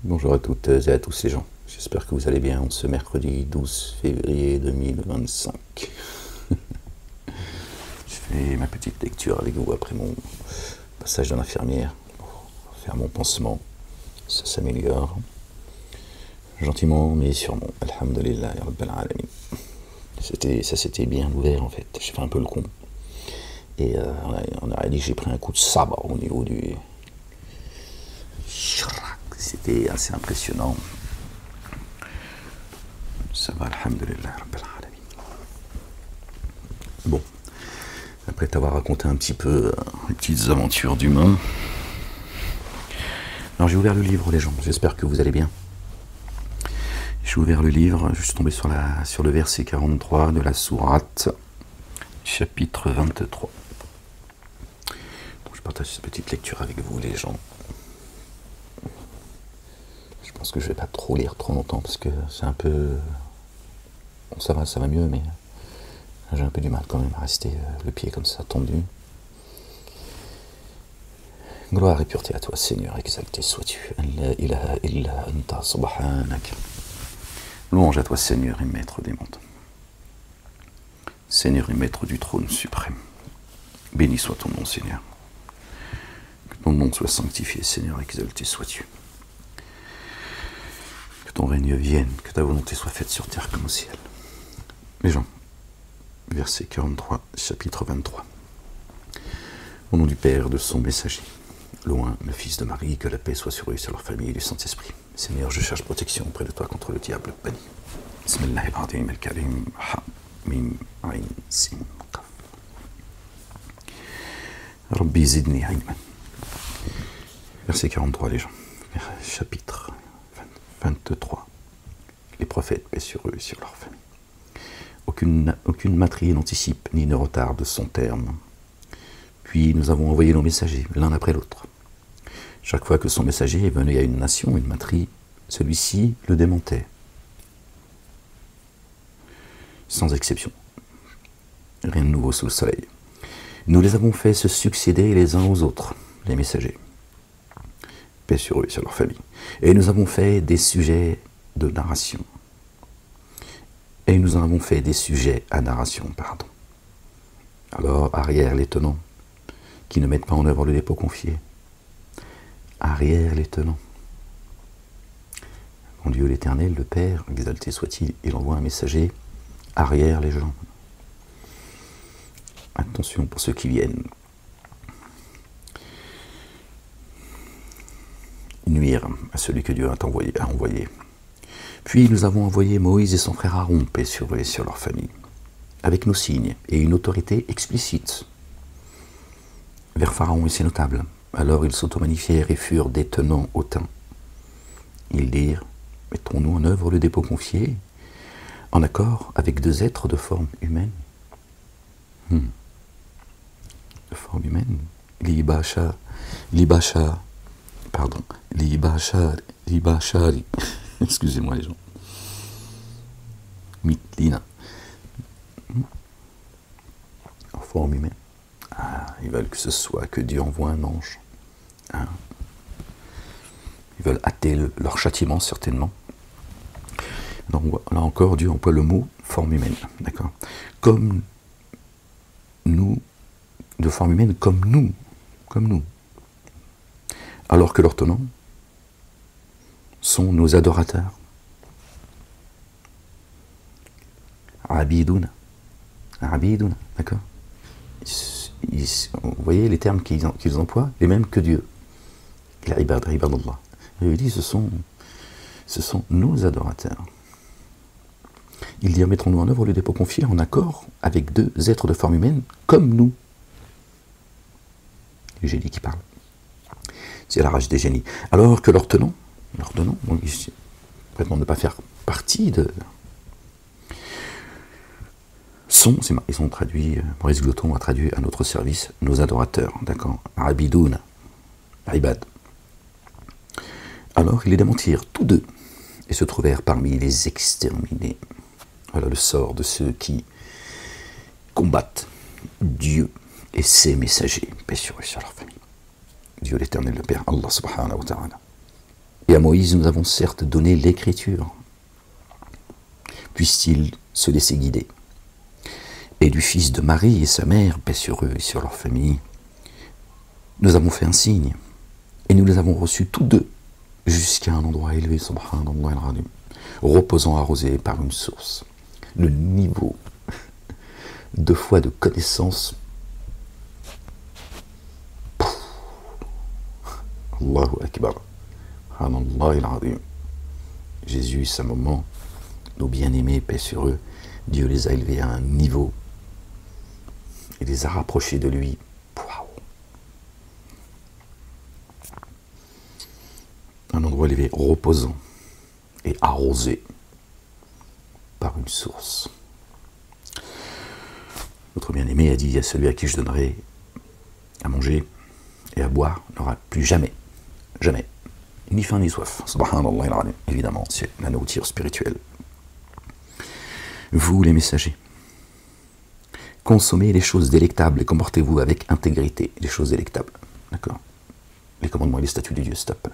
Bonjour à toutes et à tous les gens. J'espère que vous allez bien ce mercredi 12 février 2025. Je fais ma petite lecture avec vous après mon passage dans l'infirmière pour faire mon pansement. Ça s'améliore gentiment mais sûrement. Alhamdulillah ya Rabbil Alamin. Ça s'était bien ouvert en fait. J'ai fait un peu le con. Et on a dit que j'ai pris un coup de sabre au niveau du... C'était assez impressionnant. Ça va, alhamdulillah, rabbil alamin. Bon, après t'avoir raconté un petit peu les petites aventures d'humains, alors j'ai ouvert le livre, les gens, j'espère que vous allez bien. J'ai ouvert le livre, je suis tombé sur le verset 43 de la sourate, chapitre 23. Donc je partage cette petite lecture avec vous, les gens. Je pense que je vais pas trop lire trop longtemps parce que c'est un peu... Bon, ça va mieux, mais j'ai un peu du mal quand même à rester le pied comme ça tendu. Gloire et pureté à toi, Seigneur, exalté sois-tu. La ilaha illa anta subhanak. Louange à toi, Seigneur et Maître des mondes. Seigneur et Maître du trône suprême. Béni soit ton nom, Seigneur. Que ton nom soit sanctifié, Seigneur, exalté sois-tu. Que ton règne vienne, que ta volonté soit faite sur terre comme au ciel. Les gens, verset 43, chapitre 23. Au nom du Père, de son messager, loin le Fils de Marie, que la paix soit sur eux et sur leur famille et du Saint-Esprit. Seigneur, je cherche protection auprès de toi contre le diable banni. Bismillahirrahmanirrahim al-Karim, ha, mim, ayn, sin, qaf. Rabbi zidni ilman. Verset 43, les gens. Chapitre 23. Les prophètes, paix sur eux et sur leur famille. Aucune matrie n'anticipe ni ne retarde son terme. Puis nous avons envoyé nos messagers, l'un après l'autre. Chaque fois que son messager venait à une nation, une matrie, celui-ci le démentait. Sans exception. Rien de nouveau sous le soleil. Nous les avons fait se succéder les uns aux autres, les messagers. Paix sur eux et sur leur famille. Et nous avons fait des sujets de narration. Et nous en avons fait des sujets à narration, pardon. Alors, arrière les tenants, qui ne mettent pas en œuvre le dépôt confié. Arrière les tenants. Mon Dieu l'Éternel, le Père, exalté soit-il, il envoie un messager, arrière les gens. Attention pour ceux qui viennent. Nuire à celui que Dieu a envoyé. Puis nous avons envoyé Moïse et son frère Aaron, paix sur eux et sur leur famille, avec nos signes et une autorité explicite vers Pharaon et ses notables. Alors ils s'automagnifièrent et furent des tenants hautains. Ils dirent, mettons-nous en œuvre le dépôt confié, en accord avec deux êtres de forme humaine. De forme humaine. Libashari. Excusez-moi les gens. Mitlina. En forme humaine. Ah, ils veulent que ce soit que Dieu envoie un ange. Hein. Ils veulent hâter leur châtiment, certainement. Donc là encore, Dieu emploie le mot forme humaine. D'accord. Comme nous, de forme humaine, comme nous. Alors que leurs tenants sont nos adorateurs. Abidouna, d'accord. Vous voyez les termes qu'ils emploient, les mêmes que Dieu. Ibadallah. Il dit ce sont nos adorateurs. Il dit mettrons-nous en œuvre le dépôt confié en accord avec deux êtres de forme humaine comme nous. Le génie qui parle. C'est la rage des génies. Alors que leurs tenants, donc ici, prétendent ne pas faire partie de... Ils sont traduits, Maurice Gloton a traduit à notre service, nos adorateurs, d'accord, Abidoun, Ibad. Alors ils les démentirent, tous deux, et se trouvèrent parmi les exterminés. Voilà le sort de ceux qui combattent Dieu et ses messagers, paix sur eux et sur leur famille. Dieu l'Éternel, le Père, Allah subhanahu wa ta'ala. Et à Moïse, nous avons certes donné l'écriture. Puisse-t-il se laisser guider. Et du fils de Marie et sa mère, paix sur eux et sur leur famille, nous avons fait un signe. Et nous les avons reçus tous deux jusqu'à un endroit élevé, subhanallah al-azim, reposant arrosé par une source. Le niveau de foi, de connaissance, Allahu Akbar, subhanallah al-azim. Jésus, sa maman, nos bien-aimés, paix sur eux, Dieu les a élevés à un niveau, il les a rapprochés de lui. Un endroit élevé, reposant et arrosé par une source. Notre bien-aimé a dit à celui à qui je donnerai à manger et à boire n'aura plus jamais, ni faim ni soif. Subhanallah, évidemment, c'est la nourriture spirituelle. Vous, les messagers, consommez les choses délectables et comportez-vous avec intégrité. Les choses délectables, d'accord? Les commandements et les statuts de Dieu, stop.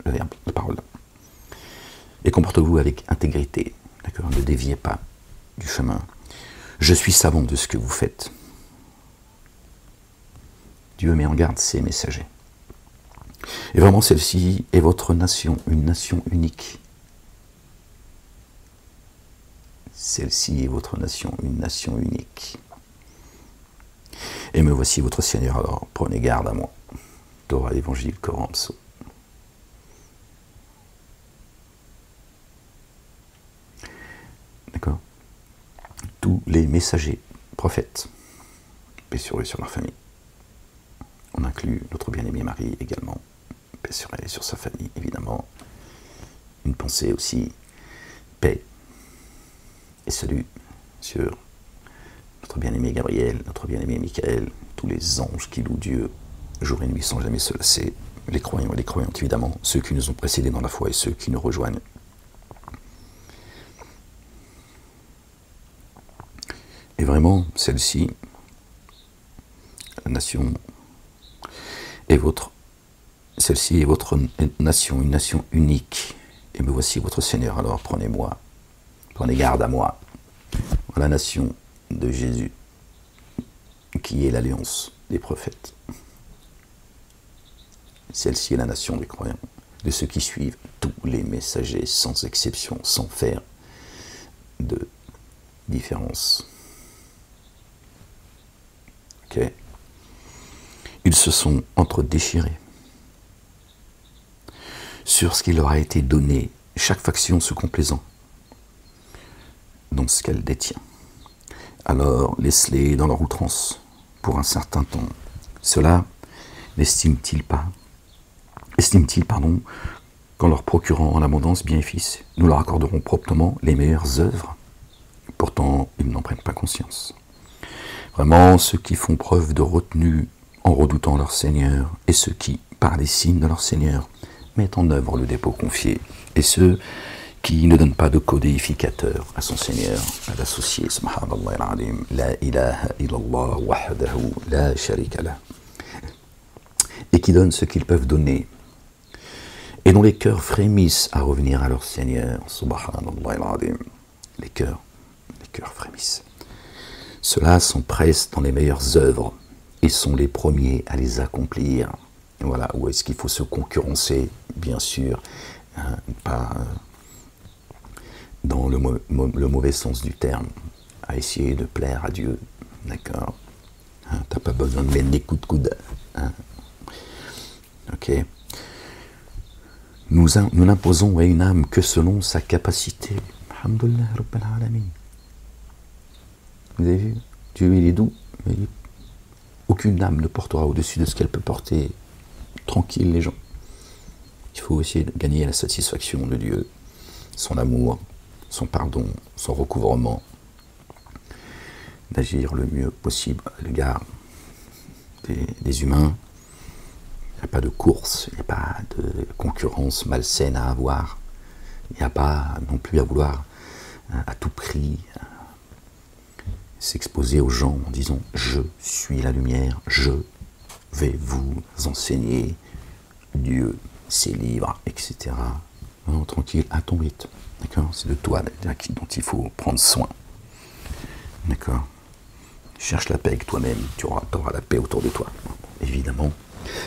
Le verbe, la parole. Et comportez-vous avec intégrité, d'accord? Ne déviez pas du chemin. Je suis savant de ce que vous faites. Dieu met en garde ses messagers. Et vraiment, celle-ci est votre nation, une nation unique. Celle-ci est votre nation, une nation unique. Et me voici votre Seigneur, alors prenez garde à moi. Torah, Évangile, Coran, Psaume. D'accord? Tous les messagers, prophètes, paix sur eux et sur leur famille. On inclut notre bien-aimée Marie également, paix sur elle et sur sa famille, évidemment. Une pensée aussi, paix et salut sur notre bien-aimé Gabriel, notre bien-aimé Michael, tous les anges qui louent Dieu jour et nuit sans jamais se lasser, les croyants et les croyantes évidemment, ceux qui nous ont précédés dans la foi et ceux qui nous rejoignent. Et vraiment, celle-ci, la nation est votre, celle-ci est votre nation, une nation unique. Et me voici votre Seigneur, alors prenez-moi, prenez garde à moi, la nation de Jésus, qui est l'alliance des prophètes. Celle-ci est la nation des croyants, de ceux qui suivent tous les messagers, sans exception, sans faire de différence. Ok? Ils se sont entre-déchirés sur ce qui leur a été donné, chaque faction se complaisant dans ce qu'elle détient. Alors, laisse-les dans leur outrance pour un certain temps. Cela n'estime-t-il pas, qu'en leur procurant en abondance bienfaice, nous leur accorderons promptement les meilleures œuvres? Pourtant, ils n'en prennent pas conscience. Vraiment, ceux qui font preuve de retenue en redoutant leur Seigneur, et ceux qui, par les signes de leur Seigneur, mettent en œuvre le dépôt confié, et ceux qui ne donnent pas de codéificateur à son Seigneur, à l'associé, subhanallah al-alim, la ilaha illallah wahdahu la sharika lah, et qui donnent ce qu'ils peuvent donner, et dont les cœurs frémissent à revenir à leur Seigneur, subhanallah al-alim, les cœurs frémissent. Ceux-là s'empressent dans les meilleures œuvres et sont les premiers à les accomplir. Et voilà, où est-ce qu'il faut se concurrencer, bien sûr, hein, pas dans le mauvais sens du terme, à essayer de plaire à Dieu, d'accord, hein, t'as pas besoin de mettre des coups de coude, hein. Ok. Nous n'imposons à une âme que selon sa capacité. Alhamdulillah Rabbil Alamin. Vous avez vu, Dieu il est doux, mais aucune âme ne portera au-dessus de ce qu'elle peut porter. Tranquille les gens. Il faut essayer de gagner la satisfaction de Dieu, son amour, son pardon, son recouvrement, d'agir le mieux possible à l'égard des humains. Il n'y a pas de course, il n'y a pas de concurrence malsaine à avoir. Il n'y a pas non plus à vouloir à tout prix s'exposer aux gens en disant « Je suis la lumière, je vais vous enseigner Dieu, ses livres, etc. » Non, tranquille, à ton rythme. D'accord? C'est de toi dont il faut prendre soin. D'accord? Cherche la paix avec toi-même, tu auras la paix autour de toi. Évidemment.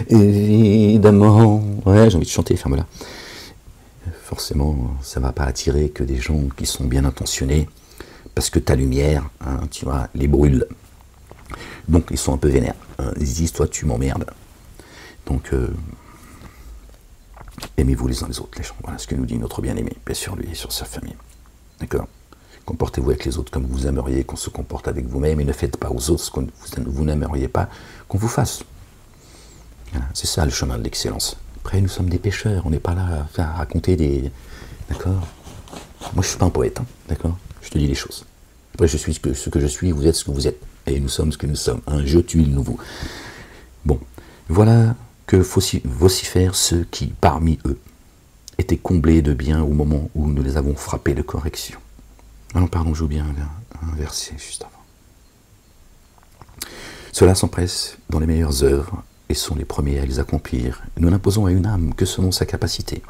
Évidemment. Ouais, j'ai envie de chanter, ferme-la. Forcément, ça ne va pas attirer que des gens qui sont bien intentionnés, parce que ta lumière, hein, tu vois, les brûle. Donc ils sont un peu vénères. Ils disent, toi tu m'emmerdes. Donc, aimez-vous les uns les autres, les gens. Voilà ce que nous dit notre bien-aimé, paix sur lui et sur sa famille. D'accord? Comportez-vous avec les autres comme vous aimeriez qu'on se comporte avec vous-même et ne faites pas aux autres ce que vous n'aimeriez pas qu'on vous fasse. Voilà, c'est ça le chemin de l'excellence. Après, nous sommes des pécheurs, on n'est pas là à raconter des... D'accord? Moi, je ne suis pas un poète, hein, d'accord? Je te dis les choses. Après, je suis ce que je suis, vous êtes ce que vous êtes. Et nous sommes ce que nous sommes. Hein, je tue le nouveau. Bon, voilà que vocifèrent ceux qui, parmi eux, étaient comblés de bien au moment où nous les avons frappés de correction. Alors, pardon, j'ai oublié un verset juste avant. Ceux-là s'empressent dans les meilleures œuvres et sont les premiers à les accomplir. Nous n'imposons à une âme que selon sa capacité.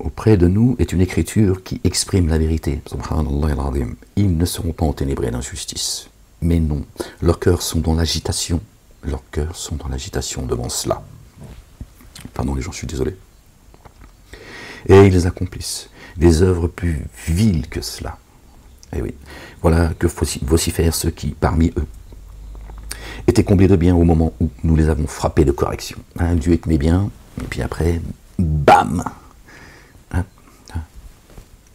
Auprès de nous est une écriture qui exprime la vérité. Subhanallah al-Azim. Ils ne seront pas enténébrés d'injustice. Mais non, leurs cœurs sont dans l'agitation. Leurs cœurs sont dans l'agitation devant cela. Pardon les gens, je suis désolé. Et ils accomplissent des œuvres plus viles que cela. Et oui, voilà que vocifèrent ceux qui, parmi eux, étaient comblés de bien au moment où nous les avons frappés de correction. Hein, Dieu te met bien, et puis après, bam, hein, hein,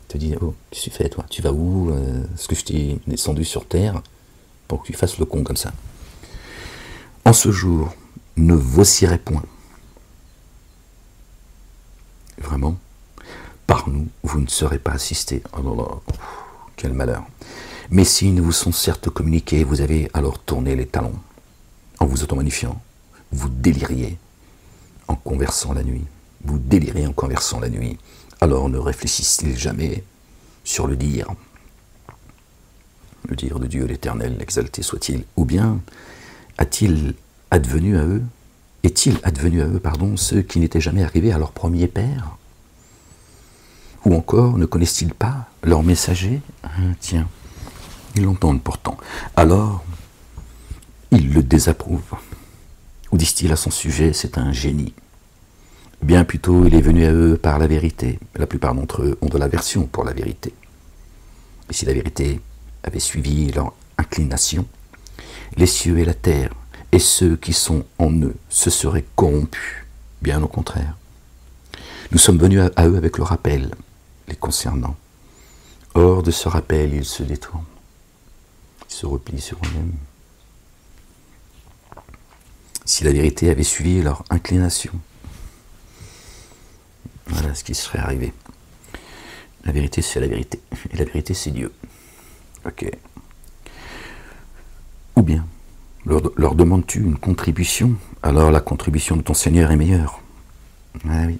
te dit, oh, qu'est-ce que tu fais toi? Tu vas où? Est-ce que je t'ai descendu sur terre pour que tu fasses le con comme ça? En ce jour, ne vocirez point. Vraiment, par nous, vous ne serez pas assistés. Oh là là, quel malheur. Mes signes vous sont certes communiqués, vous avez alors tourné les talons. En vous auto-magnifiant, vous déliriez en conversant la nuit. Vous délirez en conversant la nuit. Alors ne réfléchissez jamais sur le dire de Dieu l'Éternel, exalté soit-il. Ou bien est-il advenu à eux, ceux qui n'étaient jamais arrivés à leur premier père? Ou encore, ne connaissent-ils pas leur messager? Tiens, ils l'entendent pourtant. Alors, ils le désapprouvent. Ou disent-ils à son sujet, c'est un génie? Bien plutôt, il est venu à eux par la vérité. La plupart d'entre eux ont de l'aversion pour la vérité. Et si la vérité avait suivi leur inclination, les cieux et la terre, et ceux qui sont en eux, se seraient corrompus. Bien au contraire. Nous sommes venus à eux avec le rappel, les concernant. Hors de ce rappel, ils se détournent. Ils se replient sur eux-mêmes. Si la vérité avait suivi leur inclination, voilà ce qui serait arrivé. La vérité, c'est la vérité. Et la vérité, c'est Dieu. Ok. Ou bien, leur demandes-tu une contribution? Alors la contribution de ton Seigneur est meilleure. Ah oui.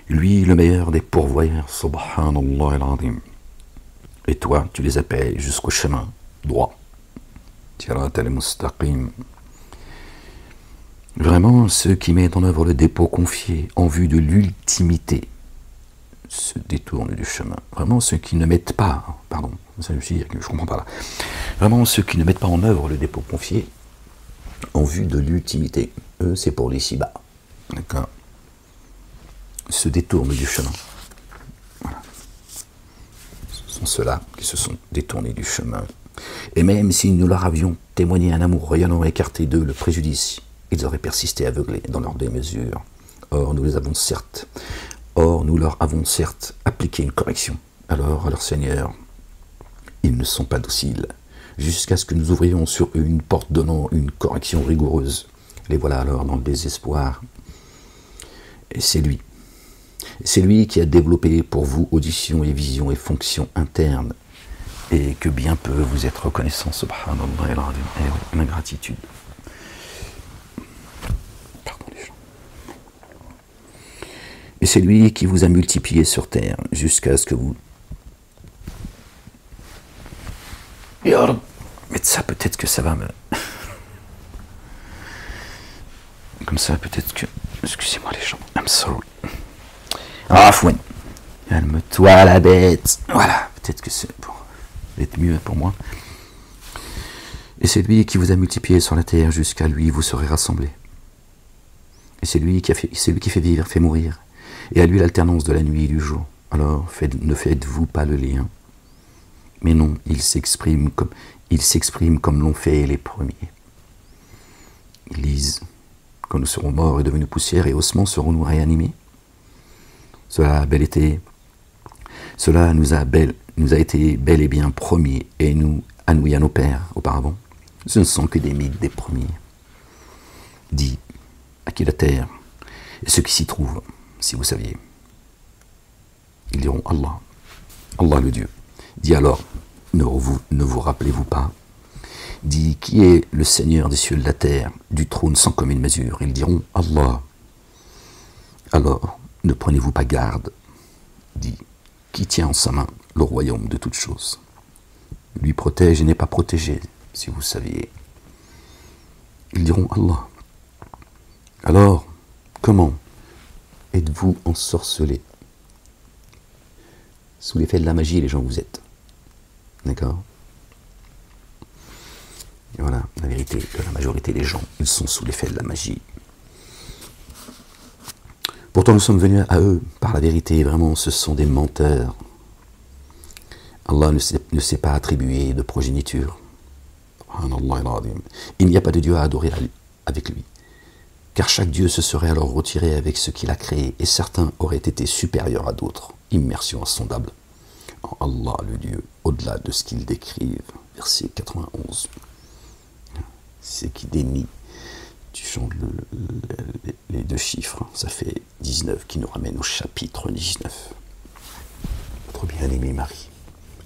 Lui, le meilleur des pourvoyeurs, subhanallah al-azim. Et toi, tu les appelles jusqu'au chemin droit. Sirat al-mustaqim. Vraiment, ceux qui mettent en œuvre le dépôt confié en vue de l'ultimité se détournent du chemin. Vraiment, ceux qui ne mettent pas, pardon, ça je comprends pas là. Vraiment, ceux qui ne mettent pas en œuvre le dépôt confié en vue de l'ultimité, eux, c'est pour les ci-bas. D'accord? Se détournent du chemin. Voilà. Ce sont ceux-là qui se sont détournés du chemin. Et même si nous leur avions témoigné un amour rayonnant et écarté d'eux le préjudice, ils auraient persisté aveuglés dans leur démesure. Or, nous leur avons certes appliqué une correction. Alors, à leur Seigneur, ils ne sont pas dociles, jusqu'à ce que nous ouvrions sur eux une porte donnant une correction rigoureuse. Les voilà alors dans le désespoir. Et c'est lui qui a développé pour vous audition et vision et fonctions internes, et que bien peu vous êtes reconnaissant, subhanallah, et l'ingratitude. Pardon les gens. Et c'est lui qui vous a multiplié sur terre, jusqu'à ce que vous... Mais ça, peut-être que ça va me... Comme ça, peut-être que... Excusez-moi les gens. I'm sorry. Afouane. Calme-toi la bête. Voilà, peut-être que c'est pour être mieux pour moi. Et c'est lui qui vous a multiplié sur la terre, jusqu'à lui vous serez rassemblés. Et c'est lui qui fait vivre, fait mourir. Et à lui l'alternance de la nuit et du jour. Alors ne faites-vous pas le lien. Mais non, il s'exprime comme l'ont fait les premiers. Ils disent, quand nous serons morts et devenus poussière et ossements, serons-nous réanimés? Cela nous a été bel et bien promis, et à nous et à nos pères auparavant. Ce ne sont que des mythes des premiers. Dis, à qui la terre et ceux qui s'y trouvent, si vous saviez. Ils diront Allah, Allah le Dieu. Dis alors, ne vous rappelez-vous pas? Dis, qui est le Seigneur des cieux et de la terre, du trône sans commune mesure? Ils diront Allah. Alors, ne prenez-vous pas garde. Dis, qui tient en sa main le royaume de toutes choses? Lui protège et n'est pas protégé, si vous saviez. Ils diront Allah. Alors, comment êtes-vous ensorcelés? Sous l'effet de la magie, les gens, vous êtes. D'accord? Et voilà, la vérité, que la majorité des gens, ils sont sous l'effet de la magie. Pourtant, nous sommes venus à eux par la vérité. Vraiment, ce sont des menteurs. Allah ne s'est pas attribué de progéniture. Il n'y a pas de Dieu à adorer avec lui. Car chaque Dieu se serait alors retiré avec ce qu'il a créé, et certains auraient été supérieurs à d'autres. Immersion insondable en Allah le Dieu, au-delà de ce qu'ils décrivent. Verset 91. C'est qui dénie. Tu changes les deux chiffres, ça fait 19, qui nous ramène au chapitre 19. Notre bien-aimé Marie,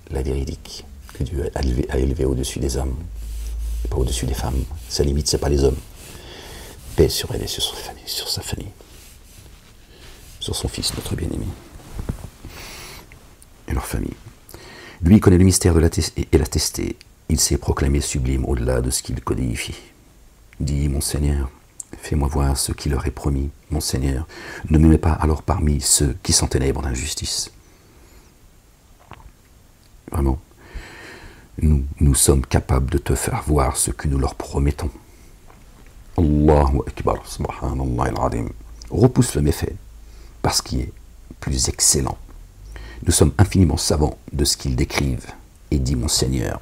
la véridique, que Dieu a élevé au-dessus des hommes, et pas au-dessus des femmes. Sa limite, c'est pas les hommes. Paix sur elle et sur sa famille, sur son fils, notre bien-aimé, et leur famille. Lui connaît le mystère de et l'a testé. Il s'est proclamé sublime au-delà de ce qu'il codifie. Dis, mon Seigneur, fais-moi voir ce qui leur est promis. Mon Seigneur, ne me mets pas alors parmi ceux qui s'enténèbrent d'injustice. Vraiment, nous sommes capables de te faire voir ce que nous leur promettons. Allahu Akbar, subhanallah al-azim. Repousse le méfait, parce qu'il est plus excellent. Nous sommes infiniment savants de ce qu'ils décrivent. Et dis, mon Seigneur,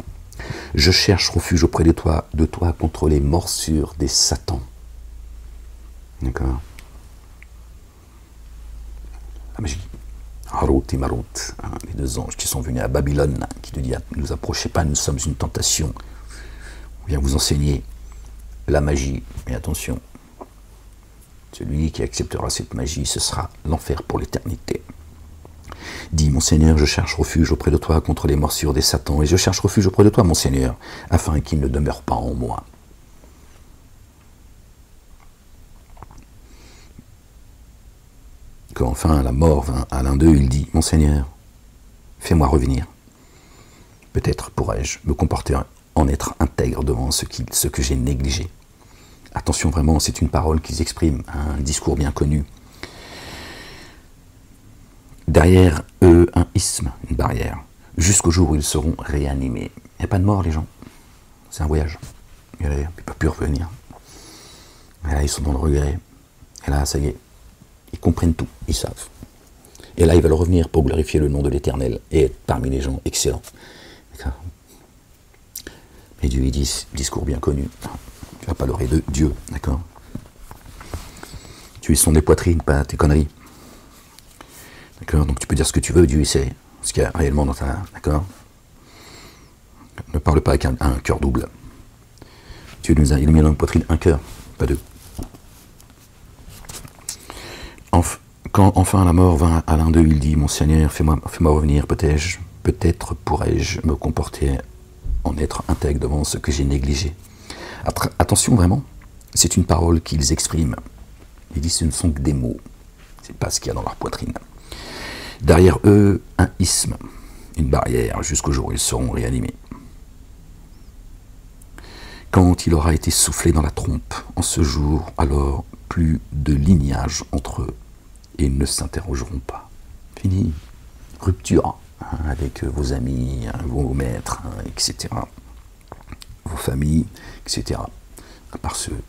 je cherche refuge auprès de toi contre les morsures des satans. D'accord? La magie. Harut et Marut, les deux anges qui sont venus à Babylone, qui te disent, ne nous approchez pas, nous sommes une tentation. On vient vous enseigner la magie. Mais attention, celui qui acceptera cette magie, ce sera l'enfer pour l'éternité. Dis, mon Seigneur, je cherche refuge auprès de toi contre les morsures des satans, et je cherche refuge auprès de toi, mon Seigneur, afin qu'il ne demeure pas en moi. Quand enfin la mort vint à l'un d'eux, il dit, mon Seigneur, fais-moi revenir. Peut-être pourrais-je me comporter en être intègre devant ce que j'ai négligé. Attention, vraiment, c'est une parole qu'ils expriment, un discours bien connu. Derrière eux, un isthme, une barrière, jusqu'au jour où ils seront réanimés. Il n'y a pas de mort, les gens. C'est un voyage. Ils ne peuvent plus revenir. Et là, ils sont dans le regret. Et là, ça y est, ils comprennent tout, ils savent. Et là, ils veulent revenir pour glorifier le nom de l'Éternel et être parmi les gens excellents. Mais Dieu, il dit, discours bien connu, tu vas pas parler de Dieu, d'accord? Tu es son des poitrines, pas tes conneries. D'accord? Donc tu peux dire ce que tu veux, Dieu il sait ce qu'il y a réellement dans ta... D'accord? Ne parle pas avec un cœur double. Dieu nous a mis dans la poitrine un cœur, pas deux. Quand enfin la mort vint à l'un d'eux, il dit, mon Seigneur, fais-moi revenir, peut-être pourrais-je me comporter en être intègre devant ce que j'ai négligé. Attention vraiment, c'est une parole qu'ils expriment. Ils disent ce ne sont que des mots, c'est pas ce qu'il y a dans leur poitrine. Derrière eux, un isthme, une barrière, jusqu'au jour où ils seront réanimés. Quand il aura été soufflé dans la trompe, en ce jour, alors plus de lignage entre eux, et ils ne s'interrogeront pas. Fini. Rupture avec vos amis, vos maîtres, etc. Vos familles, etc. À part ceux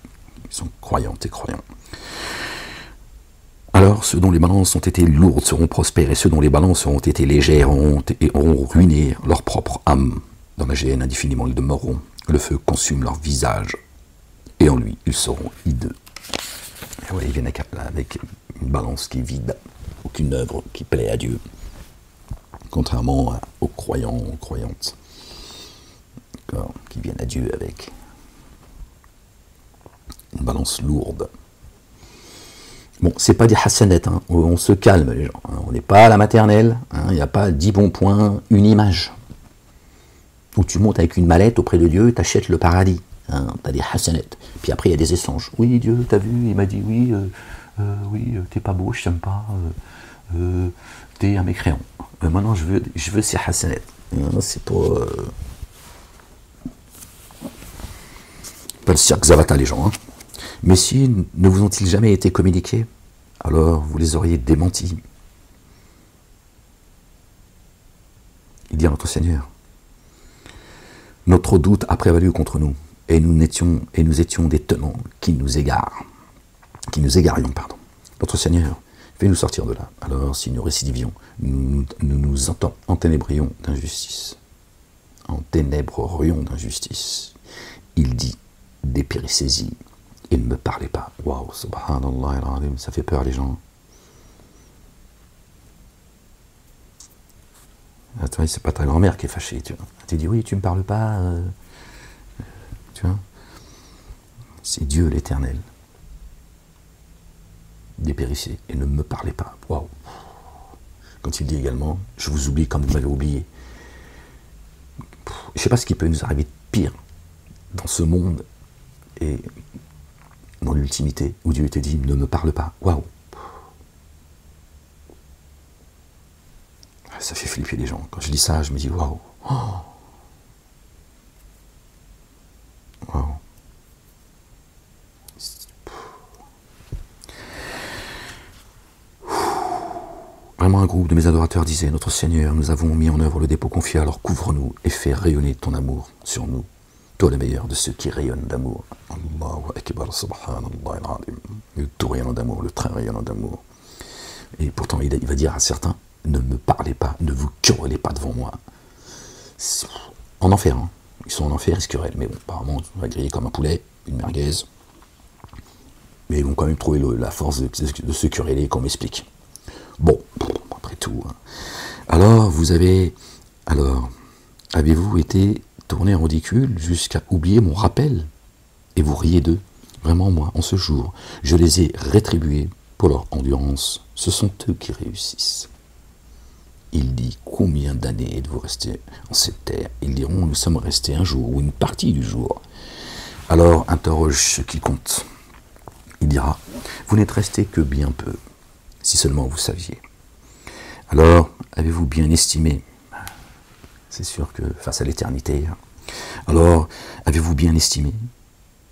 qui sont croyantes et croyants. Alors, ceux dont les balances ont été lourdes seront prospères, et ceux dont les balances ont été légères auront ruiné leur propre âme. Dans la géhenne indéfiniment ils demeureront. Le feu consume leur visage, et en lui, ils seront hideux. Et voilà, ils viennent avec une balance qui est vide, aucune œuvre qui plaît à Dieu. Contrairement aux croyants, aux croyantes, qui viennent à Dieu avec une balance lourde. Bon, c'est pas des hassanettes, hein. On se calme les gens, hein. On n'est pas à la maternelle, il n'y a pas 10 bons points, une image. Où tu montes avec une mallette auprès de Dieu, tu achètes le paradis, hein. Tu as des hassanettes. Puis après il y a des échanges. Oui Dieu, t'as vu, il m'a dit oui, t'es pas beau, je t'aime pas, t'es un mécréant. Maintenant je veux ces hassanettes. C'est pas le cirque Zavata les gens, hein. Mais si ne vous ont-ils jamais été communiqués, alors vous les auriez démentis. Il dit à notre Seigneur, notre doute a prévalu contre nous, et nous étions des tenants qui nous égarions. Notre Seigneur, fais-nous sortir de là. Alors, si nous récidivions, nous nous enténébrions d'injustice. Il dit, dépérissez-y. Et ne me parlez pas. Waouh, subhanallah, ça fait peur les gens. Attends, c'est pas ta grand-mère qui est fâchée, tu vois. Tu dis oui, tu me parles pas, tu vois. C'est Dieu l'Éternel. Dépérissez et ne me parlez pas. Waouh. Quand il dit également, je vous oublie comme vous m'avez oublié. Je sais pas ce qui peut nous arriver de pire dans ce monde et dans l'ultimité, où Dieu te dit, ne me parle pas. Waouh. Ça fait flipper les gens. Quand je dis ça, je me dis, waouh. Waouh. Vraiment, un groupe de mes adorateurs disait, notre Seigneur, nous avons mis en œuvre le dépôt confié, alors couvre-nous et fais rayonner ton amour sur nous. Toi le meilleur de ceux qui rayonnent d'amour. Allahu Akbar, subhanallah al-azim. Le tout rayonnant d'amour, le très rayonnant d'amour. Et pourtant, il va dire à certains, ne me parlez pas, ne vous querellez pas devant moi. En enfer, hein. Ils sont en enfer, ils se querellent. Mais bon, apparemment, on va griller comme un poulet, une merguez. Mais ils vont quand même trouver la force de se quereller, qu'on m'explique. Bon, après tout. Hein. Alors, avez-vous été tourné en ridicule jusqu'à oublier mon rappel, et vous riez d'eux. Vraiment, moi, en ce jour, je les ai rétribués pour leur endurance. Ce sont eux qui réussissent. Il dit, combien d'années êtes-vous restés en cette terre? Ils diront, nous sommes restés un jour ou une partie du jour. Alors, interroge ce qui compte. Il dira, vous n'êtes restés que bien peu, si seulement vous saviez. Alors, avez-vous bien estimé? C'est sûr que face à l'éternité. Alors, avez-vous bien estimé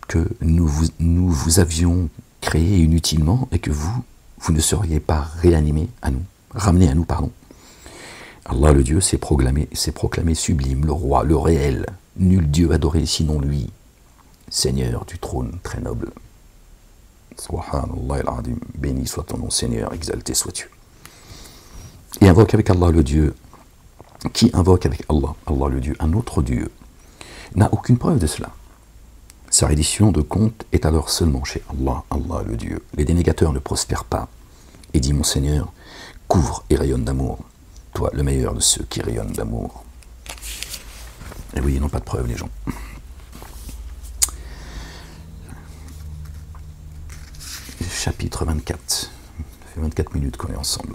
que nous vous avions créé inutilement et que vous ne seriez pas ramené à nous, pardon. Allah le Dieu s'est proclamé sublime, le roi, le réel, nul Dieu adoré sinon lui, Seigneur du trône très noble. Subhanallah al-azim, béni soit ton nom Seigneur, exalté sois-tu. Et invoque avec Allah le Dieu. Qui invoque avec Allah, Allah le Dieu, un autre Dieu, n'a aucune preuve de cela. Sa reddition de compte est alors seulement chez Allah, Allah le Dieu. Les dénégateurs ne prospèrent pas. Et dit mon Seigneur, couvre et rayonne d'amour, toi le meilleur de ceux qui rayonnent d'amour. Et oui, ils n'ont pas de preuve les gens. Chapitre 24. Ça fait 24 minutes qu'on est ensemble.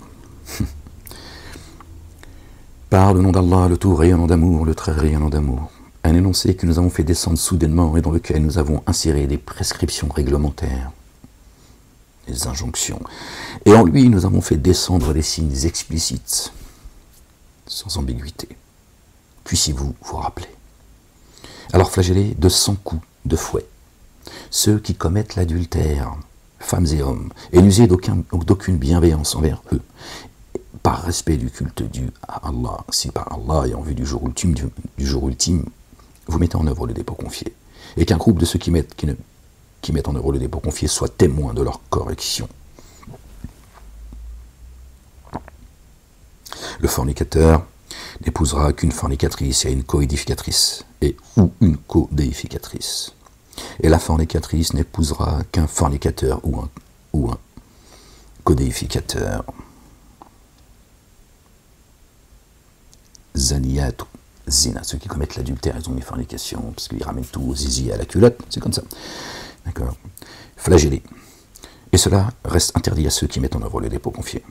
Par le nom d'Allah, le tout rayonnant d'amour, le très rayonnant d'amour. Un énoncé que nous avons fait descendre soudainement et dans lequel nous avons inséré des prescriptions réglementaires, des injonctions. Et en lui, nous avons fait descendre des signes explicites, sans ambiguïté. Puissiez-vous vous rappeler. Alors flagellez de 100 coups de fouet ceux qui commettent l'adultère femmes et hommes, et n'usez d'aucune bienveillance envers eux, par respect du culte dû à Allah, si par Allah et en vue du jour ultime, vous mettez en œuvre le dépôt confié, et qu'un groupe de ceux qui mettent en œuvre le dépôt confié soit témoins de leur correction. Le fornicateur n'épousera qu'une fornicatrice et une coédificatrice, ou une codéificatrice. Et la fornicatrice n'épousera qu'un fornicateur ou un codéificateur. Zaniyatu, zina, ceux qui commettent l'adultère, ils ont mis fornication, parce qu'ils ramènent tout au zizi à la culotte, c'est comme ça. D'accord. Flagellés. Et cela reste interdit à ceux qui mettent en œuvre le dépôt confié.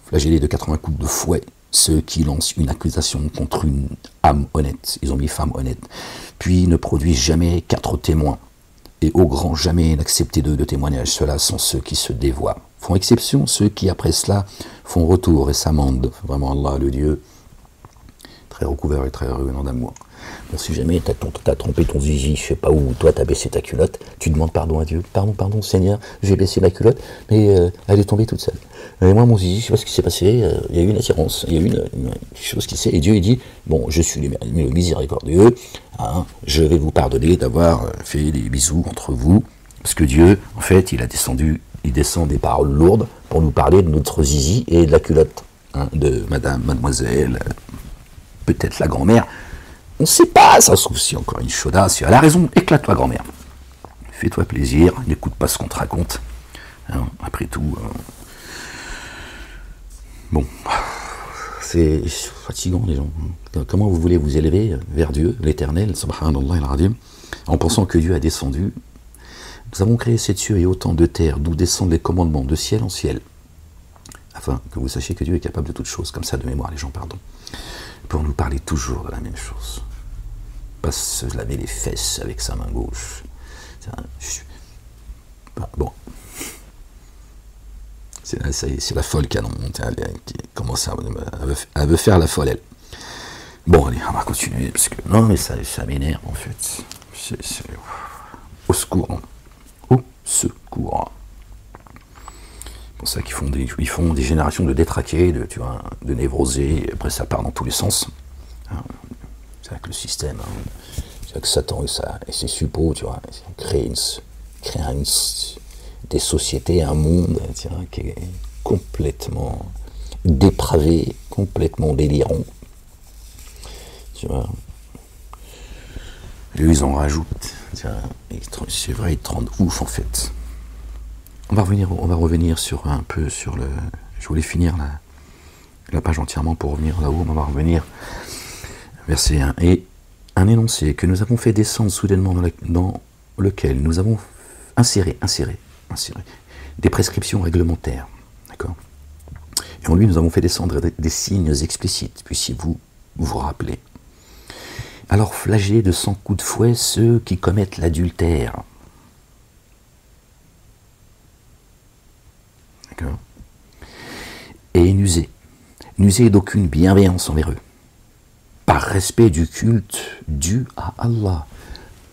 Flagellés de 80 coups de fouet, ceux qui lancent une accusation contre une âme honnête, ils ont mis femme honnête, puis ne produisent jamais 4 témoins, et au grand jamais n'accepter de témoignages, ceux-là sont ceux qui se dévoient. Font exception ceux qui après cela font retour et s'amendent. Vraiment Allah, le Dieu, très recouvert et très revenant d'amour. Bon, si jamais t'as trompé ton zizi, je sais pas où, toi t'as baissé ta culotte, tu demandes pardon à Dieu. Pardon Seigneur, j'ai baissé ma culotte, mais elle est tombée toute seule. Et moi mon zizi, je sais pas ce qui s'est passé, il y a eu une attirance, il y a eu une chose qui s'est, et Dieu il dit, bon, je suis le miséricordieux, hein, je vais vous pardonner d'avoir fait des bisous entre vous, parce que Dieu, en fait, il descend des paroles lourdes pour nous parler de notre zizi et de la culotte, hein, de mademoiselle, peut-être la grand-mère. On ne sait pas, ça se trouve si encore une chaudasse, si elle a raison, éclate-toi grand-mère. Fais-toi plaisir, n'écoute pas ce qu'on te raconte. Hein, après tout, bon, c'est fatigant les gens. Comment vous voulez vous élever vers Dieu, l'éternel, subhanallah al-azim, en pensant que Dieu a descendu. Nous avons créé ces cieux et autant de terres, d'où descendent les commandements de ciel en ciel, afin que vous sachiez que Dieu est capable de toutes choses, comme ça de mémoire les gens, pardon, pour nous parler toujours de la même chose. Pas se laver les fesses avec sa main gauche. Bon. C'est la folle canon qui commence à veut faire la folle, elle. Bon, allez, on va continuer, parce que non, mais ça m'énerve, en fait. Au secours. Au secours. C'est pour ça qu'ils font des générations de détraqués, de névrosés, et après ça part dans tous les sens. C'est avec le système, c'est avec Satan et ses suppôts, créer des sociétés, un monde qui est complètement dépravé, complètement délirant. Tu vois. Et eux, ils en rajoutent. C'est vrai, ils te rendent ouf en fait. On va revenir sur un peu sur le. Je voulais finir la page entièrement pour revenir là-haut. On va revenir. Verset 1. Et un énoncé que nous avons fait descendre soudainement dans lequel nous avons inséré des prescriptions réglementaires. D'accord. Et en lui, nous avons fait descendre des signes explicites, puissiez-vous vous rappeler. Alors flagellez de 100 coups de fouet ceux qui commettent l'adultère. D'accord. Et n'usez d'aucune bienveillance envers eux, par respect du culte dû à Allah.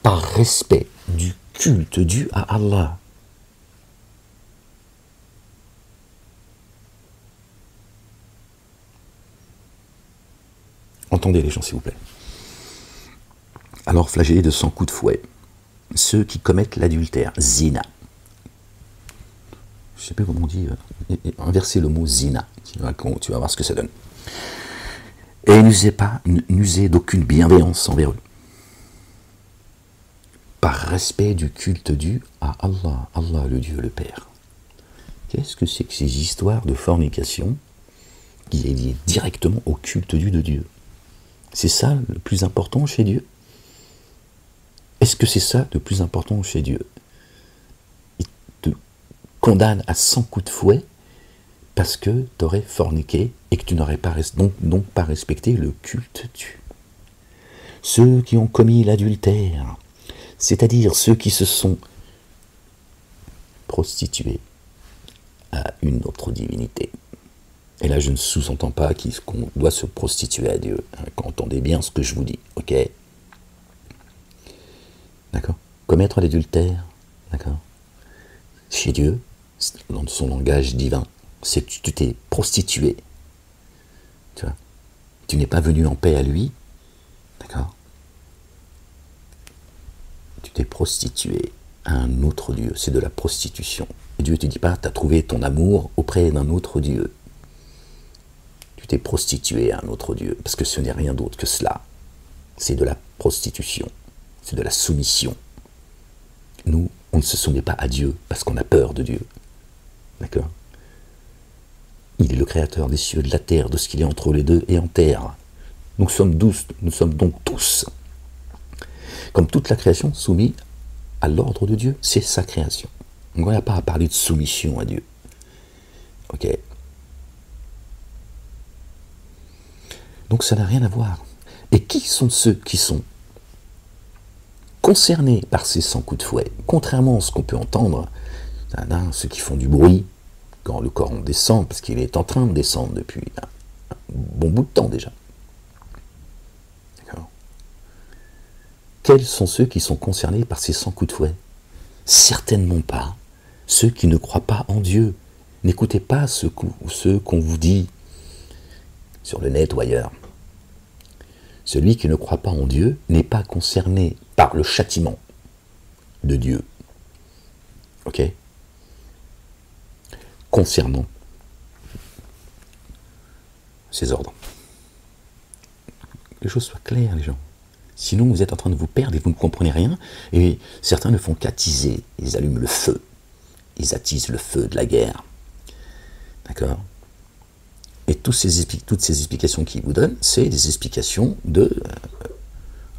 Par respect du culte dû à Allah. Entendez les gens, s'il vous plaît. Alors flagellez de 100 coups de fouet ceux qui commettent l'adultère, zina. Je ne sais pas comment on dit, inversez le mot zina, tu vas voir ce que ça donne. Et n'usez d'aucune bienveillance envers eux, par respect du culte dû à Allah, Allah le Dieu, le Père. Qu'est-ce que c'est que ces histoires de fornication qui est lié directement au culte dû de Dieu? C'est ça le plus important chez Dieu? Est-ce que c'est ça le plus important chez Dieu? Il te condamne à 100 coups de fouet parce que tu aurais forniqué et que tu n'aurais pas, donc pas respecté le culte dû. Ceux qui ont commis l'adultère, c'est-à-dire ceux qui se sont prostitués à une autre divinité. Et là, je ne sous-entends pas qu'on doit se prostituer à Dieu. Entendez bien ce que je vous dis, ok? D'accord? Commettre l'adultère, D'accord? Chez Dieu, dans son langage divin, c'est que tu t'es prostitué. Tu vois? Tu n'es pas venu en paix à lui. D'accord? Tu t'es prostitué à un autre Dieu. C'est de la prostitution. Et Dieu ne te dit pas, tu as trouvé ton amour auprès d'un autre Dieu. Tu t'es prostitué à un autre Dieu, parce que ce n'est rien d'autre que cela. C'est de la prostitution. C'est de la soumission. Nous, on ne se soumet pas à Dieu parce qu'on a peur de Dieu. D'accord? Il est le créateur des cieux, de la terre, de ce qu'il est entre les deux et en terre. Nous sommes donc tous, comme toute la création, soumis à l'ordre de Dieu. C'est sa création. On n'a pas à parler de soumission à Dieu. Ok? Donc ça n'a rien à voir. Et qui sont ceux qui sont concernés par ces 100 coups de fouet? Contrairement à ce qu'on peut entendre, ceux qui font du bruit quand le Coran descend, parce qu'il est en train de descendre depuis un bon bout de temps déjà. D'accord? Quels sont ceux qui sont concernés par ces 100 coups de fouet? Certainement pas ceux qui ne croient pas en Dieu. N'écoutez pas ceux qu'on vous dit sur le net ou ailleurs. Celui qui ne croit pas en Dieu n'est pas concerné par le châtiment de Dieu. Ok? Concernant ses ordres. Que les choses soient claires, les gens. Sinon, vous êtes en train de vous perdre et vous ne comprenez rien. Et certains ne font qu'attiser. Ils allument le feu. Ils attisent le feu de la guerre. D'accord? Et toutes ces explications qu'ils vous donnent, c'est des explications de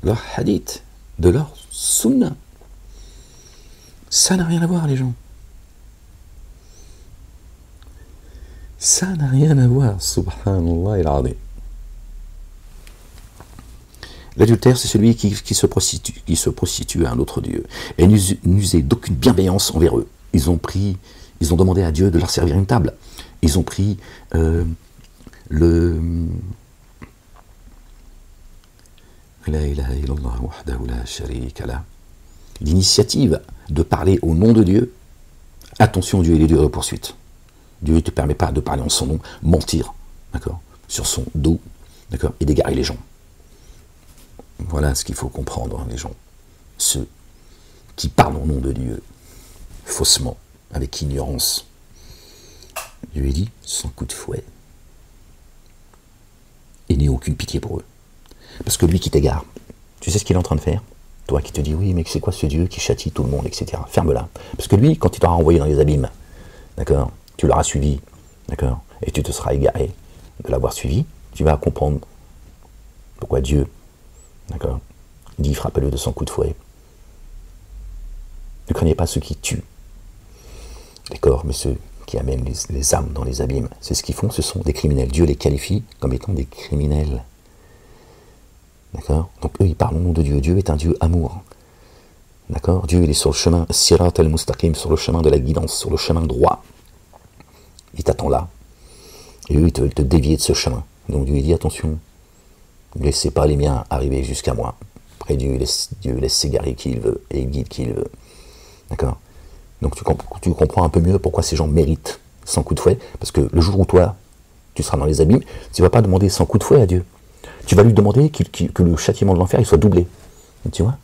leur hadith, de leur sunna. Ça n'a rien à voir, les gens. Ça n'a rien à voir, subhanallah il-azim. L'adultère, c'est celui qui se prostitue à un autre Dieu et n'usait d'aucune bienveillance envers eux. Ils ont demandé à Dieu de leur servir une table. Ils ont pris l'initiative de parler au nom de Dieu. Attention, Dieu, il est dur de poursuite. Dieu ne te permet pas de parler en son nom, mentir, d'accord, sur son dos, d'accord, et d'égarer les gens. Voilà ce qu'il faut comprendre, les gens. Ceux qui parlent au nom de Dieu, faussement, avec ignorance. Dieu est dit, sans coup de fouet. Et n'aie aucune pitié pour eux. Parce que lui qui t'égare, tu sais ce qu'il est en train de faire? Toi qui te dis, oui, mais c'est quoi ce Dieu qui châtie tout le monde, etc. Ferme-la. Parce que lui, quand il t'aura envoyé dans les abîmes, d'accord, tu l'auras suivi, d'accord, et tu te seras égaré de l'avoir suivi, tu vas comprendre pourquoi Dieu, d'accord, dit, frappez-le de 100 coups de fouet. Ne craignez pas ceux qui tuent les corps, mais ceux qui amènent les âmes dans les abîmes. C'est ce qu'ils font, ce sont des criminels. Dieu les qualifie comme étant des criminels. D'accord? Donc eux, ils parlent au nom de Dieu. Dieu est un Dieu amour. D'accord? Dieu, il est sur le chemin, Sirat al-Mustaqim, sur le chemin de la guidance, sur le chemin droit. Il t'attend là. Et eux, ils veulent te dévier de ce chemin. Donc Dieu, il dit, attention, ne laissez pas les miens arriver jusqu'à moi. Après, Dieu laisse s'égarer qui il veut, et il guide qui il veut. D'accord? Donc tu comprends un peu mieux pourquoi ces gens méritent 100 coups de fouet. Parce que le jour où toi, tu seras dans les abîmes, tu ne vas pas demander 100 coups de fouet à Dieu. Tu vas lui demander que le châtiment de l'enfer il soit doublé. Et tu vois?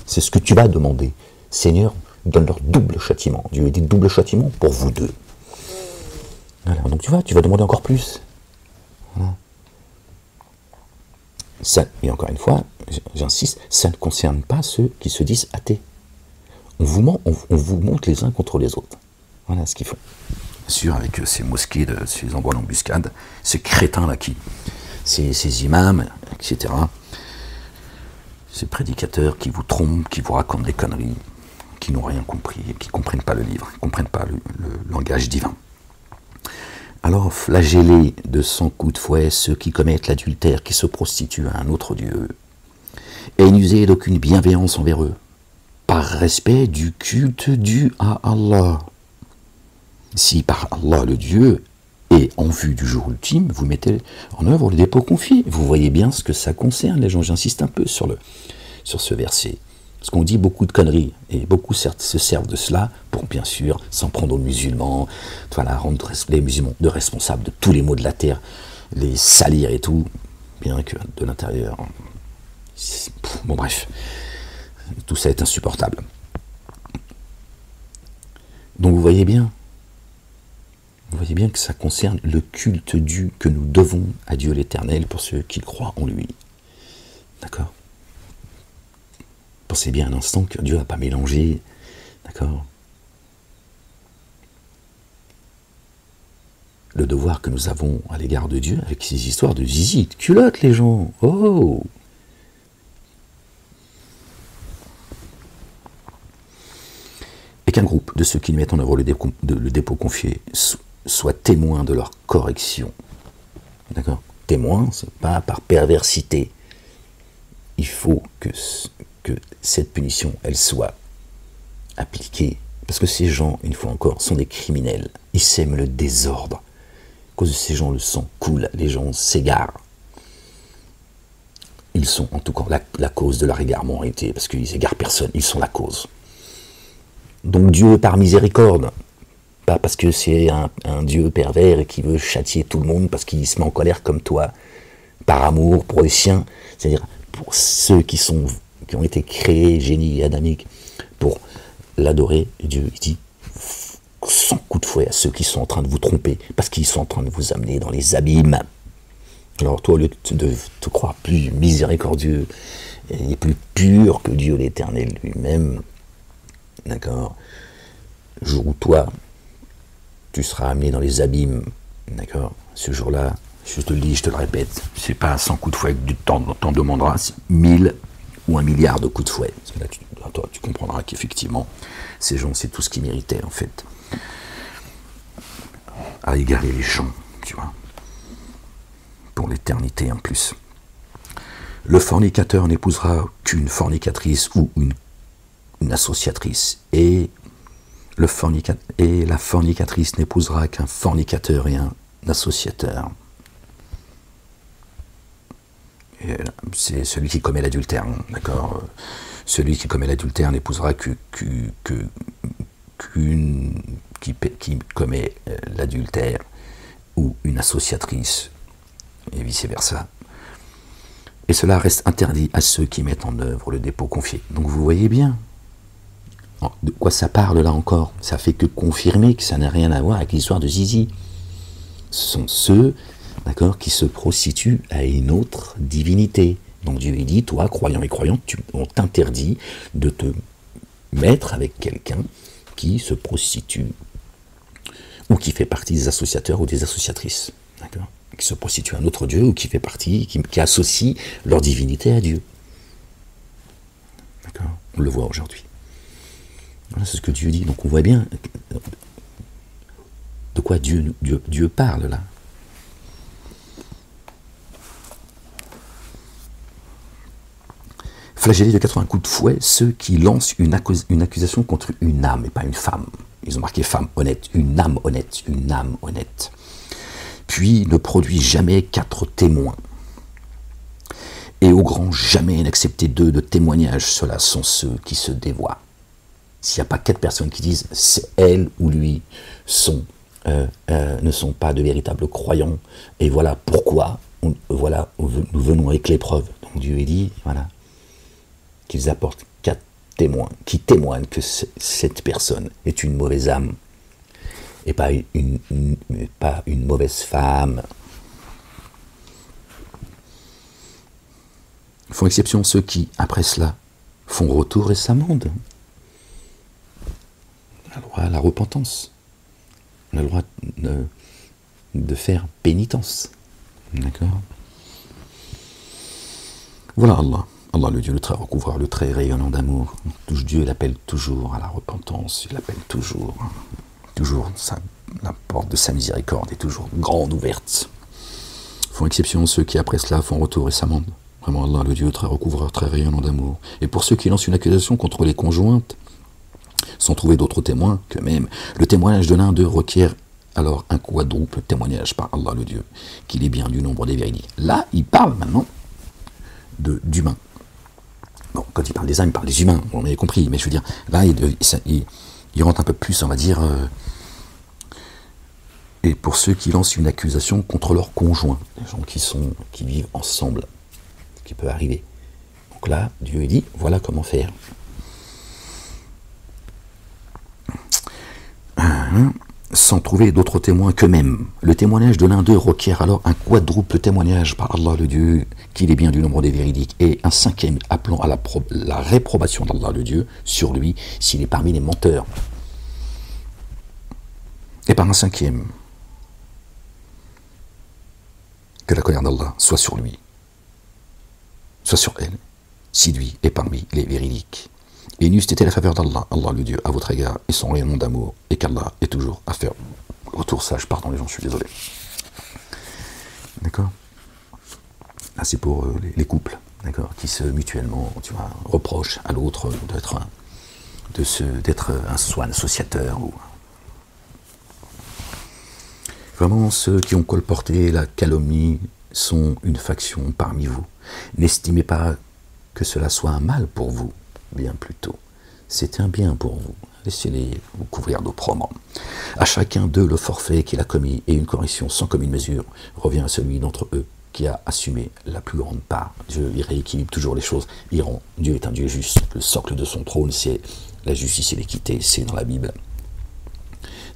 C'est ce que tu vas demander. Seigneur, donne-leur double châtiment. Dieu a dit double châtiment pour vous deux. Voilà. Donc tu vas demander encore plus. Voilà. Ça, et encore une fois, j'insiste, ça ne concerne pas ceux qui se disent athées. On vous monte les uns contre les autres. Voilà ce qu'ils font. Bien sûr, avec ces mosquées, ces endroits d'embuscade, ces crétins-là ces imams, etc. Ces prédicateurs qui vous trompent, qui vous racontent des conneries, qui n'ont rien compris, qui ne comprennent pas le livre, qui ne comprennent pas le langage divin. Alors, flagellez de 100 coups de fouet ceux qui commettent l'adultère, qui se prostituent à un autre Dieu, et n'usez d'aucune bienveillance envers eux, par respect du culte dû à Allah. Si par Allah le Dieu, et en vue du jour ultime, vous mettez en œuvre le dépôt confié. Vous voyez bien ce que ça concerne, les gens. J'insiste un peu sur ce verset Parce qu'on dit beaucoup de conneries, et beaucoup se servent de cela pour, bien sûr, s'en prendre aux musulmans, voilà, rendre les musulmans de responsables de tous les maux de la terre, les salir et tout, bien que de l'intérieur... Bon bref, tout ça est insupportable. Donc vous voyez bien que ça concerne le culte dû que nous devons à Dieu l'Éternel pour ceux qui croient en lui. D'accord? Pensez bien un instant que Dieu n'a pas mélangé, d'accord, le devoir que nous avons à l'égard de Dieu avec ces histoires de zizi, de culottes, les gens. Oh! Et qu'un groupe de ceux qui mettent en œuvre le dépôt confié soit témoin de leur correction. D'accord? Témoin, c'est pas par perversité. Il faut que cette punition, elle soit appliquée. Parce que ces gens, une fois encore, sont des criminels. Ils sèment le désordre. À cause de ces gens, le sang coule, les gens s'égarent. Ils sont en tout cas la cause de leur égarement en réalité, parce qu'ils égarent personne, ils sont la cause. Donc Dieu, par miséricorde, pas parce que c'est un Dieu pervers et qui veut châtier tout le monde parce qu'il se met en colère comme toi, par amour pour les siens, c'est-à-dire pour ceux qui ont été créés, génie adamique, pour l'adorer, Dieu il dit 100 coups de fouet à ceux qui sont en train de vous tromper, parce qu'ils sont en train de vous amener dans les abîmes. Alors toi, au lieu de te croire plus miséricordieux et plus pur que Dieu l'Éternel lui-même, d'accord, jour où toi, tu seras amené dans les abîmes, d'accord, ce jour-là, je te le dis, je te le répète, c'est pas 100 coups de fouet que tu t'en demanderas, c'est 1000 ou 1 milliard de coups de fouet. Parce que là, toi, tu comprendras qu'effectivement, ces gens, c'est tout ce qu'ils méritaient, en fait. À égarer les gens, tu vois, pour l'éternité en plus. Le fornicateur n'épousera qu'une fornicatrice ou une associatrice, et la fornicatrice n'épousera qu'un fornicateur et un associateur. C'est celui qui commet l'adultère, d'accord. Celui qui commet l'adultère n'épousera qui commet l'adultère ou une associatrice, et vice-versa. Et cela reste interdit à ceux qui mettent en œuvre le dépôt confié. Donc vous voyez bien de quoi ça parle là encore. Ça fait que confirmer que ça n'a rien à voir avec l'histoire de Zizi. Ce sont ceux, d'accord, qui se prostituent à une autre divinité. Donc Dieu dit, toi, croyant et croyante, on t'interdit de te mettre avec quelqu'un qui se prostitue ou qui fait partie des associateurs ou des associatrices, d'accord, qui se prostitue à un autre Dieu ou qui fait partie, qui associe leur divinité à Dieu. D'accord, on le voit aujourd'hui. Voilà, c'est ce que Dieu dit. Donc on voit bien de quoi Dieu parle là. Flageller de 80 coups de fouet ceux qui lancent une accusation contre une âme et pas une femme. Ils ont marqué femme honnête, une âme honnête, une âme honnête. Puis ne produit jamais 4 témoins. Et au grand jamais n'accepter 2 de témoignages. Ceux-là sont ceux qui se dévoient. S'il n'y a pas 4 personnes qui disent c'est elle ou lui ne sont pas de véritables croyants, et voilà pourquoi nous venons avec les preuves. Donc Dieu dit, voilà, qu'ils apportent 4 témoins, qui témoignent que cette personne est une mauvaise âme, et pas une mauvaise femme. Font exception ceux qui, après cela, font retour et s'amendent. On a le droit à la repentance. On a le droit de faire pénitence. D'accord? Voilà Allah. Allah, le Dieu le très recouvreur, le très rayonnant d'amour. Dieu l'appelle toujours à la repentance. Il l'appelle toujours. Toujours la porte de sa miséricorde est toujours grande ouverte. Font exception ceux qui après cela font retour et s'amendent. Vraiment Allah, le Dieu très recouvreur, très rayonnant d'amour. Et pour ceux qui lancent une accusation contre les conjointes, sans trouver d'autres témoins que même le témoignage de l'un d'eux requiert alors un quadruple témoignage par Allah le Dieu, qu'il est bien du nombre des véridiques. Là, il parle maintenant d'humains. Bon, quand il parle des âmes, il parle des humains, on avait compris, mais je veux dire, là, il rentre un peu plus, on va dire, et pour ceux qui lancent une accusation contre leur conjoint, les gens qui vivent ensemble, ce qui peut arriver. Donc là, Dieu dit, voilà comment faire. Sans trouver d'autres témoins qu'eux-mêmes. Le témoignage de l'un d'eux requiert alors un quadruple témoignage par Allah le Dieu, qu'il est bien du nombre des véridiques, et un cinquième appelant à la réprobation d'Allah le Dieu sur lui, s'il est parmi les menteurs. Et par un cinquième, que la colère d'Allah soit sur lui, soit sur elle, si lui est parmi les véridiques. Et n'eût été la faveur d'Allah, Allah le Dieu, à votre égard, et son rayonnement d'amour, et qu'Allah est toujours à faire retour sage. Pardon les gens, je suis désolé. D'accord. Là c'est pour les couples, d'accord, qui se mutuellement, tu vois, reprochent à l'autre d'être un soi associateur. Ou... Vraiment, ceux qui ont colporté la calomnie sont une faction parmi vous. N'estimez pas que cela soit un mal pour vous. Bien plutôt, c'est un bien pour vous. Laissez-les vous couvrir d'opprobre. À chacun d'eux le forfait qu'il a commis et une correction sans commune mesure revient à celui d'entre eux qui a assumé la plus grande part. Dieu il rééquilibre toujours les choses. Dieu est un Dieu juste. Le socle de son trône, c'est la justice et l'équité. C'est dans la Bible.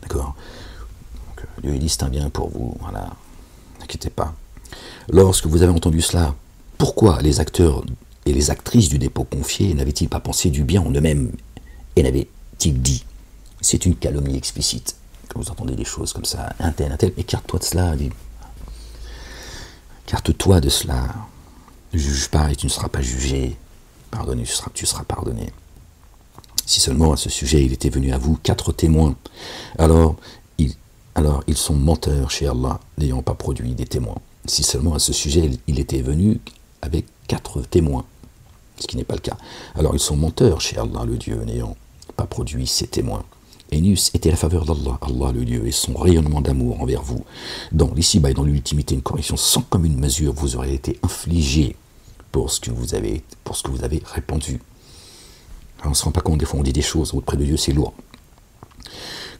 D'accord. Dieu dit c'est un bien pour vous. Voilà. N'inquiétez pas. Lorsque vous avez entendu cela, pourquoi les acteurs et les actrices du dépôt confié n'avaient-ils pas pensé du bien en eux-mêmes et n'avaient-ils dit c'est une calomnie explicite. Quand vous entendez des choses comme ça, un tel, écarte-toi de cela. Écarte-toi de cela. Ne juge pas et tu ne seras pas jugé. Pardonné, tu seras pardonné. Si seulement à ce sujet il était venu à vous 4 témoins, alors ils sont menteurs chez Allah, n'ayant pas produit des témoins. Si seulement à ce sujet il était venu avec 4 témoins, ce qui n'est pas le cas. Alors ils sont menteurs chez Allah le Dieu, n'ayant pas produit ces témoins. Et n'eût été la faveur d'Allah, Allah le Dieu, et son rayonnement d'amour envers vous. Dans l'ici-bas et dans l'ultimité, une correction sans commune mesure vous aurait été infligée pour ce que vous avez répandu. Alors, on ne se rend pas compte, des fois on dit des choses auprès de Dieu, c'est lourd.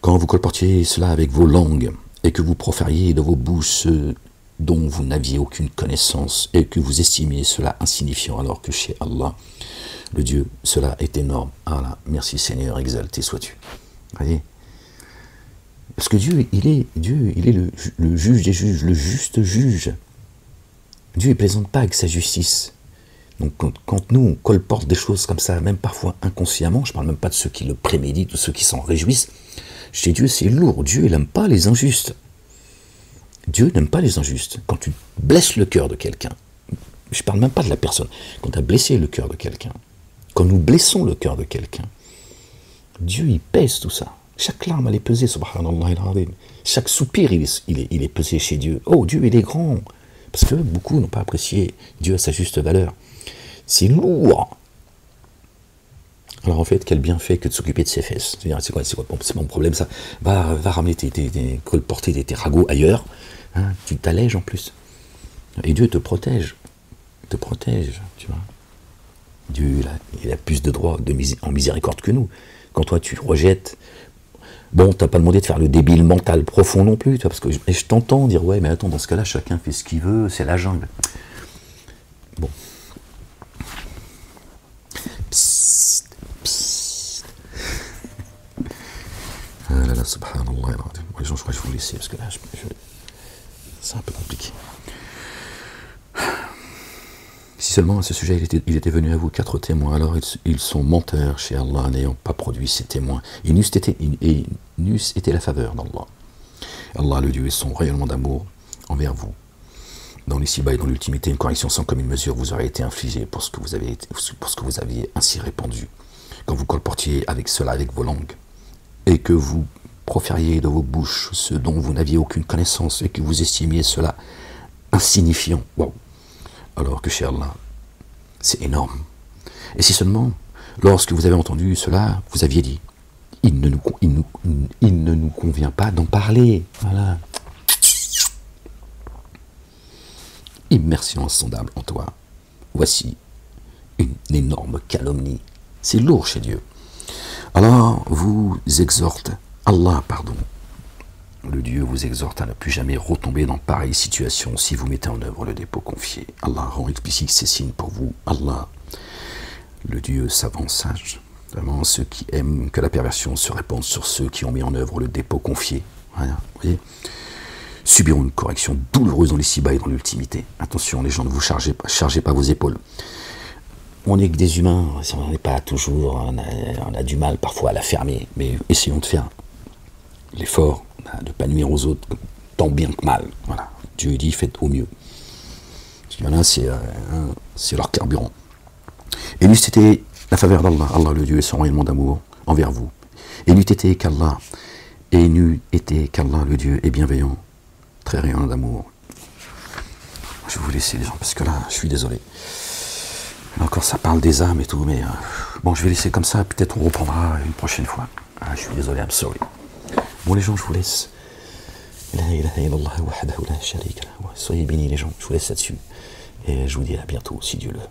Quand vous colportiez cela avec vos langues, et que vous profériez de vos bouches ce dont vous n'aviez aucune connaissance, et que vous estimiez cela insignifiant, alors que chez Allah, le Dieu, cela est énorme. Ah là, merci Seigneur, exalté sois-tu. Voyez, parce que Dieu, il est le juge des juges, le juste juge. Dieu ne plaisante pas avec sa justice. Donc quand nous, on colporte des choses comme ça, même parfois inconsciemment, je ne parle même pas de ceux qui le préméditent, de ceux qui s'en réjouissent, chez Dieu, c'est lourd. Dieu, il n'aime pas les injustes. Dieu n'aime pas les injustes. Quand tu blesses le cœur de quelqu'un, je ne parle même pas de la personne, quand tu as blessé le cœur de quelqu'un, quand nous blessons le cœur de quelqu'un, Dieu, il pèse tout ça. Chaque larme, elle est pesée, subhanallah al-azim. Chaque soupir, il est pesé chez Dieu. Oh, Dieu, il est grand. Parce que beaucoup n'ont pas apprécié Dieu à sa juste valeur. C'est lourd. Alors en fait, quel bienfait que de s'occuper de ses fesses. C'est quoi, c'est mon problème, ça. Va ramener colporter tes ragots ailleurs. Hein, tu t'allèges en plus. Et Dieu te protège. Te protège, tu vois. Dieu, il a plus de droit en miséricorde que nous. Quand toi, tu rejettes, bon, t'as pas demandé de faire le débile mental profond non plus, tu vois, parce que je t'entends dire, ouais, mais attends, dans ce cas-là, chacun fait ce qu'il veut, c'est la jungle. Bon. Psst, psst. Ah là là, subhanallah. Les gens, je crois que je vais vous laisser, parce que là, c'est un peu compliqué. Si seulement à ce sujet il était venu à vous 4 témoins, alors ils sont menteurs chez Allah, n'ayant pas produit ces témoins. Et n'eût été la faveur d'Allah. Allah le Dieu et son rayonnement d'amour envers vous. Dans l'ici-bas et dans l'ultimité, une correction sans commune mesure vous aurait été infligée pour ce que vous aviez ainsi répandu. Quand vous colportiez avec cela avec vos langues, et que vous profériez de vos bouches ce dont vous n'aviez aucune connaissance, et que vous estimiez cela insignifiant. Wow. Alors que chez Allah, c'est énorme. Et si seulement, lorsque vous avez entendu cela, vous aviez dit, il ne nous convient pas d'en parler. Voilà. Immersion insondable en toi. Voici une énorme calomnie. C'est lourd chez Dieu. Alors, vous exhorte, Allah, pardon, le Dieu vous exhorte à ne plus jamais retomber dans pareille situation si vous mettez en œuvre le dépôt confié. Allah rend explicite ces signes pour vous. Allah, le Dieu savant, sage. Vraiment, ceux qui aiment que la perversion se répande sur ceux qui ont mis en œuvre le dépôt confié. Voilà, vous voyez, subiront une correction douloureuse dans l'ici-bas et dans l'ultimité. Attention, les gens, ne vous chargez pas vos épaules. On n'est que des humains, on n'est pas toujours, on a du mal parfois à la fermer, mais essayons de faire l'effort de ne pas nuire aux autres, tant bien que mal. Voilà. Dieu dit, faites au mieux. Voilà, c'est leur carburant. Et n'eût été la faveur d'Allah, Allah le Dieu et son rayonnement d'amour envers vous. Et n'eût été qu'Allah, le Dieu est bienveillant, très rayonnant d'amour. Je vais vous laisser les gens, parce que là, je suis désolé. Là encore, ça parle des âmes et tout, mais bon, je vais laisser comme ça, peut-être on reprendra une prochaine fois. Ah, je suis désolé, I'm sorry. Bon, les gens, je vous laisse. Soyez bénis, les gens, je vous laisse là-dessus. Et je vous dis à bientôt, si Dieu le veut.